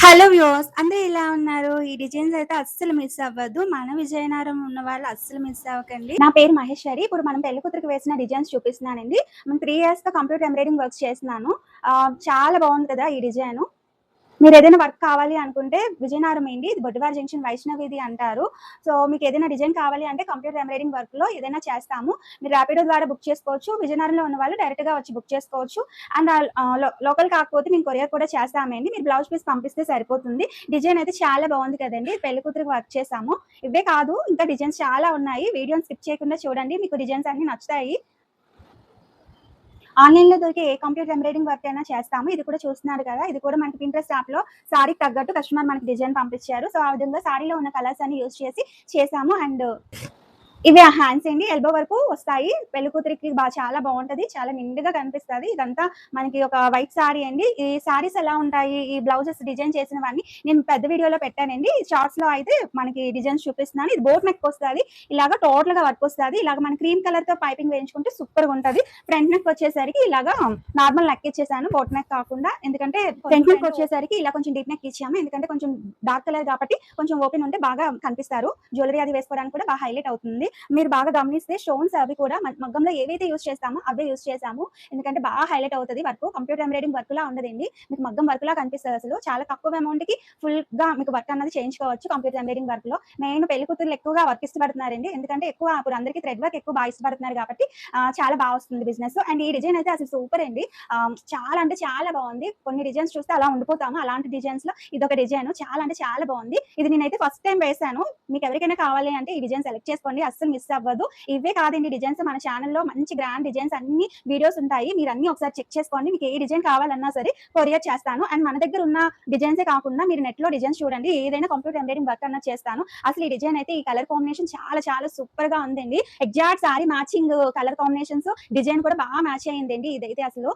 Hello viewers! అందరూ ఎలా ఉన్నారు? ఈ డిజైన్స్ అయితే అస్సలు మిస్ అవ్వద్దు. మన విజయనగరం ఉన్న వాళ్ళు అస్సలు మిస్ అవ్వకండి. నా పేరు మహేశ్వరి. ఇప్పుడు మనం పెళ్లి కూతురికి వేసిన డిజైన్స్ చూపిస్తున్నానండి. నేను 3 ఇయర్స్‌గా కంప్యూటర్ ఎంబ్రాయిడింగ్ వర్క్స్ చేస్తున్నాను. చాలా బాగుంది కదా! ఈ డిజైను. మీరేదైనా వర్క్ కావాలి అనుకుంటే విజయనగరం ఏండి. ఇది బొడ్డువారి జంక్షన్ వైష్ణవిది అంటారు. సో, మీకేదైనా డిజైన్ కావాలి అంటే కంప్యూటర్ ఎంబ్రాయిడింగ్ వర్క్‌లో ఏదైనా చేస్తాము. మీరు రాపిడో ద్వారా బుక్ చేసుకోవచ్చు. విజయనగరంలో ఉన్నవాళ్ళు డైరెక్ట్‌గా వచ్చి బుక్ చేసుకోవచ్చు. అండ్ లోకల్ కాకపోతే మేము కొరియర్ కూడా చేస్తామండి. మీరు బ్లౌజ్ పీస్ పంపిస్తే సరిపోతుంది. డిజైన్ అయితే చాలా బాగుంది కదండీ! పెళ్లి కూతురికి వర్క్ చేసాము. ఇవే కాదు ఇంకా డిజైన్స్ చాలా ఉన్నాయి. వీడియోని స్కిప్ చేయకుండా చూడండి. మీకు డిజైన్స్ అన్నీ నచ్చుతాయి. ఆన్‌లైన్‌లో దొరికే ఏ కంప్యూటర్ ఎంబ్రాయిడింగ్ వర్క్ అయినా చేస్తాము. ఇది కూడా చూస్తున్నారు కదా! ఇది కూడా మనకి పింట్రెస్ట్ యాప్‌లో సారీకి తగ్గట్టు కస్టమర్ మనకి డిజైన్ పంపించారు. సో, ఆ విధంగా సారీలో ఉన్న కలర్స్ అన్ని యూజ్ చేసి చేసాము. అండ్ ఇవి హ్యాండ్స్ అండి. ఎల్బో వరకు వస్తాయి. పెళ్లి కూతురికి చాలా బావుంటది. చాలా నిండుగా కనిపిస్తది. ఇదంతా మనకి ఒక వైట్ సారీ అండి. ఈ సారీస్ ఎలా ఉంటాయి? ఈ బ్లౌజెస్ డిజైన్ చేసినవన్నీ నేను పెద్ద వీడియోలో పెట్టానండి. షార్ట్స్‌లో అయితే మనకి డిజైన్స్ చూపిస్తున్నాను. ఇది బోట్ నెక్ వస్తది. ఇలాగ టోటల్‌గా వర్క్ వస్తది. ఇలాగ మనం క్రీమ్ కలర్‌తో పైపింగ్ వేయించుకుంటే సూపర్‌గుంటది. ఫ్రంట్ నెక్ వచ్చేసరికి ఇలాగా నార్మల్ నెక్ ఇచ్చేసాను. బోట్ నెక్ కాకుండా. ఎందుకంటే ఫ్రంట్ నెక్ వచ్చేసరికి ఇలా కొంచెం డీప్ నెక్ ఇచ్చాము. ఎందుకంటే కొంచెం డార్క్ కలర్ కాబట్టి కొంచెం ఓపెన్ ఉంటే బాగా కనిపిస్తారు. జ్యువెలరీ అది వేసుకోవడానికి కూడా బాగా హైలైట్ అవుతుంది. మీరు బాగా గమనిస్తే స్టోన్స్ అవి కూడా మగ్గంలో ఏవైతే యూజ్ చేస్తామో అవే యూజ్ చేసాము. ఎందుకంటే బాగా హైలైట్ అవుతది వర్క్. కంప్యూటర్ ఎంబ్రాయిడింగ్ వర్క్‌లా ఉండదండి. మీకు మగ్గం వర్క్‌లా కనిపిస్తది అసలు. చాలా తక్కువ అమౌంట్‌కి ఫుల్‌గా మీకు వర్క్ అన్నది చేయించుకోవచ్చు కంప్యూటర్ ఎంబ్రాయిడింగ్ వర్క్‌లో. మెయిన్ పెళ్లి కూతుర్లు ఎక్కువగా వర్క్ ఇష్టపడుతున్నారండి. ఎందుకంటే ఎక్కువ ఇప్పుడు అందరికి థ్రెడ్ వర్క్ ఎక్కువ బాగా ఇష్టపడుతున్నారు కాబట్టి చాలా బాగా వస్తుంది బిజినెస్. అండ్ ఈ డిజైన్ అయితే అసలు సూపర్ అండి. చాలా అంటే చాలా బాగుంది. కొన్ని డిజైన్స్ చూస్తే అలా ఉండిపోతాము. అలాంటి డిజైన్స్‌లో ఇదొక డిజైన్ చాలా అంటే చాలా బాగుంది. ఇది నేనైతే ఫస్ట్ టైమ్ వేసాను. మీకు ఎవరికైనా కావాలి అంటే ఈ డిజైన్ సెలెక్ట్ చేసుకోండి. అస్సలు మిస్ అవ్వద్దు. ఇవే కాదండి డిజైన్స్ మన ఛానెల్‌లో మంచి గ్రాండ్ డిజైన్స్ అన్ని వీడియోస్ ఉంటాయి. మీరు అన్నీ ఒకసారి చెక్ చేసుకోండి. మీకు ఏ డిజైన్ కావాలన్నా సరే కొరియర్ చేస్తాను. అండ్ మన దగ్గర ఉన్న డిజైన్సే కాకుండా మీరు నెట్‌లో డిజైన్స్ చూడండి. ఏదైనా కంప్యూటర్ ఎంబ్రాయిడింగ్ వర్క్ అన్నా చేస్తాను. అసలు ఈ డిజైన్ అయితే ఈ కలర్ కాంబినేషన్ చాలా చాలా సూపర్‌గా ఉందండి. Exact sorry matching colour combinations design కూడా బాగా మ్యాచ్ అయ్యిందండి ఇదైతే అసలు.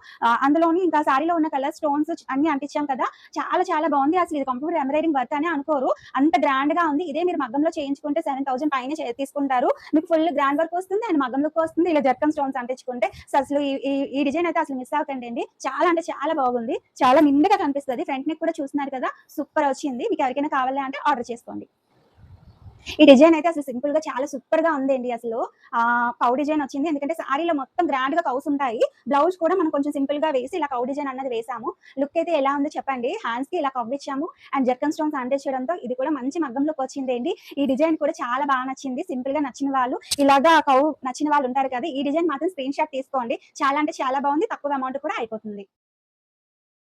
అందులోని ఇంకా సారీలో ఉన్న కలర్ స్టోన్స్ అన్నీ అంటించాం కదా! చాలా చాలా బాగుంది. అసలు ఇది కంప్యూటర్ ఎంబ్రాయిడింగ్ వర్క్ అనే అనుకోరు. అంత గ్రాండ్‌గా ఉంది. ఇదే మీరు మగ్గంలో చేయించుకుంటే 7,000 పైనే తీసుకుంటారు. మీకు ఫుల్ గ్రాండ్ వర్క్ వస్తుంది. అండ్ మగ్గం లుక్ వస్తుంది. ఇలా జర్కన్ స్టోన్స్ అంటించుకుంటే అసలు ఈ ఈ ఈ డిజైన్ అయితే అసలు మిస్ అవ్వకండి. చాలా అంటే చాలా బాగుంది. చాలా నిండుగా కనిపిస్తది. ఫ్రంట్ నెక్ కూడా చూస్తున్నారు కదా! సూపర్ వచ్చింది. మీకు ఎవరికైనా కావాలి అంటే ఆర్డర్ చేసుకోండి. ఈ డిజైన్ అయితే అసలు సింపుల్‌గా చాలా సూపర్‌గా ఉందండి అసలు. కౌ డిజైన్ వచ్చింది. ఎందుకంటే సారీలో మొత్తం గ్రాండ్‌గా కౌస్ ఉంటాయి. బ్లౌజ్ కూడా మనం కొంచెం సింపుల్‌గా వేసి ఇలా కౌ డిజైన్ అన్నది వేసాము. లుక్ అయితే ఎలా ఉందో చెప్పండి. హ్యాండ్స్‌కి ఇలా కవ్ ఇచ్చాము. అండ్ జర్కన్ స్టోన్స్ అంటించడంతో ఇది కూడా మంచి మగ్గం లుక్ వచ్చిందండి. ఈ డిజైన్ కూడా చాలా బాగా నచ్చింది. సింపుల్‌గా నచ్చిన వాళ్ళు ఇలాగా కౌ నచ్చిన వాళ్ళు ఉంటారు కదా! ఈ డిజైన్ మాత్రం స్క్రీన్ షాట్ తీసుకోండి. చాలా అంటే చాలా బాగుంది. తక్కువ అమౌంట్ కూడా అయిపోతుంది.